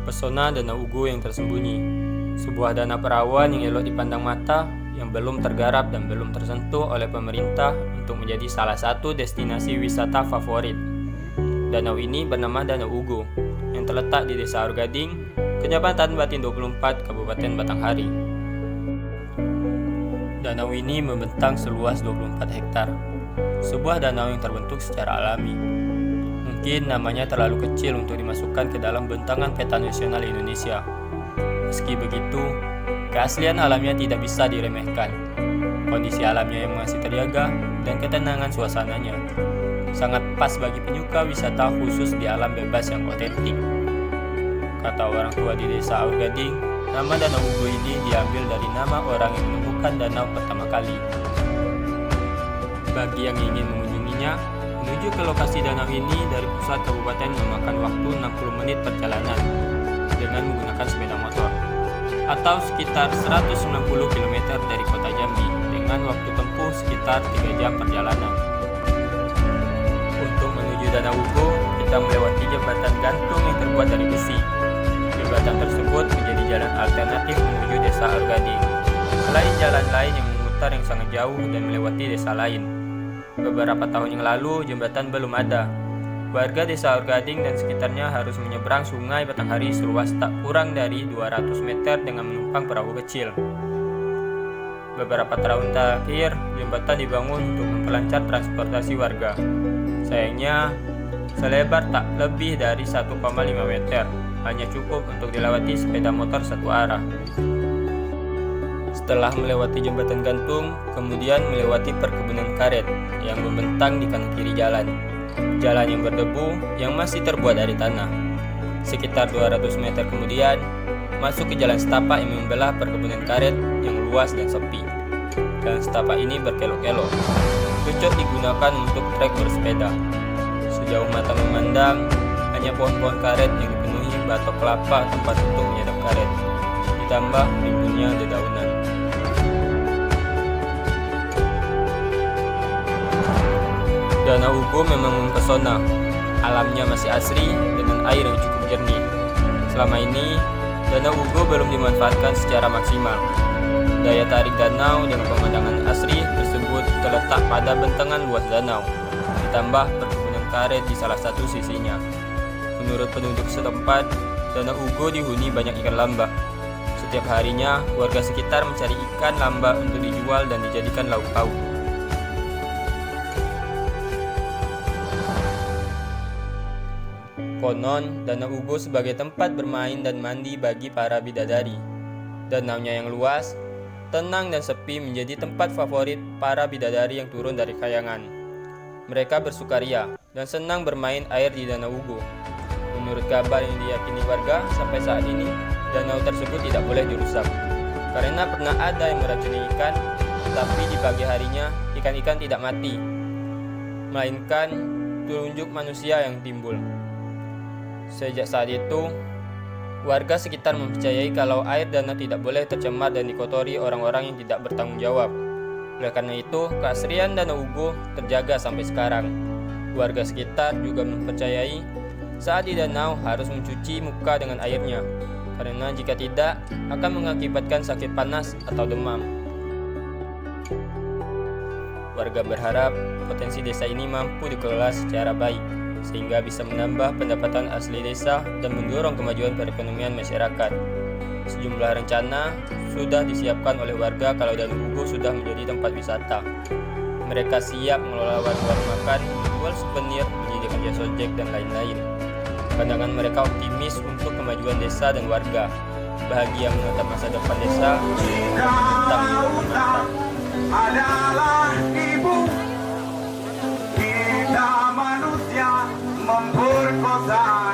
Pesona Danau Ugo yang tersembunyi. Sebuah danau perawan yang elok dipandang mata, yang belum tergarap dan belum tersentuh oleh pemerintah untuk menjadi salah satu destinasi wisata favorit. Danau ini bernama Danau Ugo, yang terletak di Desa Aurgading, Kecamatan Batin 24, Kabupaten Batanghari. Danau ini membentang seluas 24 hektar. Sebuah danau yang terbentuk secara alami. Mungkin namanya terlalu kecil untuk dimasukkan ke dalam bentangan peta nasional Indonesia. Meski begitu, keaslian alamnya tidak bisa diremehkan. Kondisi alamnya yang masih terjaga dan ketenangan suasananya sangat pas bagi penyuka wisata khusus di alam bebas yang otentik. Kata orang tua di Desa Aurgading, nama Danau Ugo ini diambil dari nama orang yang menemukan danau pertama kali. Bagi yang ingin mengunjunginya, menuju ke lokasi danau ini dari pusat kabupaten memakan waktu 60 menit perjalanan dengan menggunakan sepeda motor, atau sekitar 190 km dari kota Jambi dengan waktu tempuh sekitar 3 jam perjalanan. Untuk menuju Danau Ugo, kita melewati jembatan gantung yang terbuat dari besi. Jembatan tersebut menjadi jalan alternatif menuju Desa Aurgading, selain jalan lain yang memutar yang sangat jauh dan melewati desa lain. Beberapa tahun yang lalu, jembatan belum ada. Warga Desa Aurgading dan sekitarnya harus menyeberang sungai Batanghari seluas tak kurang dari 200 meter dengan menumpang perahu kecil. Beberapa tahun terakhir, jembatan dibangun untuk memperlancar transportasi warga. Sayangnya, selebar tak lebih dari 1,5 meter, hanya cukup untuk dilewati sepeda motor satu arah. Setelah melewati jembatan gantung, kemudian melewati perkebunan karet yang membentang di kanan kiri jalan. Jalan yang berdebu yang masih terbuat dari tanah. Sekitar 200 meter kemudian, masuk ke jalan setapak yang membelah perkebunan karet yang luas dan sepi. Jalan setapak ini berkelok-kelok, cocok digunakan untuk trek bersepeda. Sejauh mata memandang, hanya pohon-pohon karet yang dipenuhi batok kelapa tempat untuk menyedap karet, ditambah rimbunnya dedaunan. Danau Ugo memang mempesona. Alamnya masih asri dengan air yang cukup jernih. Selama ini, Danau Ugo belum dimanfaatkan secara maksimal. Daya tarik danau dengan pemandangan asri tersebut terletak pada bentangan luas danau, ditambah perkebunan karet di salah satu sisinya. Menurut penduduk setempat, Danau Ugo dihuni banyak ikan lamba. Setiap harinya, warga sekitar mencari ikan lamba untuk dijual dan dijadikan lauk pauk. Konon, Danau Ugo sebagai tempat bermain dan mandi bagi para bidadari. Danaunya yang luas, tenang dan sepi menjadi tempat favorit para bidadari yang turun dari kayangan. Mereka bersukaria dan senang bermain air di Danau Ugo. Menurut kabar yang diyakini warga, sampai saat ini, danau tersebut tidak boleh dirusak. Karena pernah ada yang meracuni ikan, tapi di pagi harinya, ikan-ikan tidak mati, melainkan telunjuk manusia yang timbul. Sejak saat itu, warga sekitar mempercayai kalau air danau tidak boleh tercemar dan dikotori orang-orang yang tidak bertanggung jawab. Oleh karena itu, keasrian Danau Ugo terjaga sampai sekarang. Warga sekitar juga mempercayai saat di danau harus mencuci muka dengan airnya, karena jika tidak akan mengakibatkan sakit panas atau demam. Warga berharap potensi desa ini mampu dikelola secara baik, sehingga bisa menambah pendapatan asli desa dan mendorong kemajuan perekonomian masyarakat. Sejumlah rencana sudah disiapkan oleh warga kalau Danau Ugo sudah menjadi tempat wisata. Mereka siap mengelola warung-warung makan, menjual souvenir, menyediakan jasa ojek, dan lain-lain. Pandangan mereka optimis untuk kemajuan desa dan warga, bahagia menatap masa depan desa. Adalah ibu, kita manusia memperkosa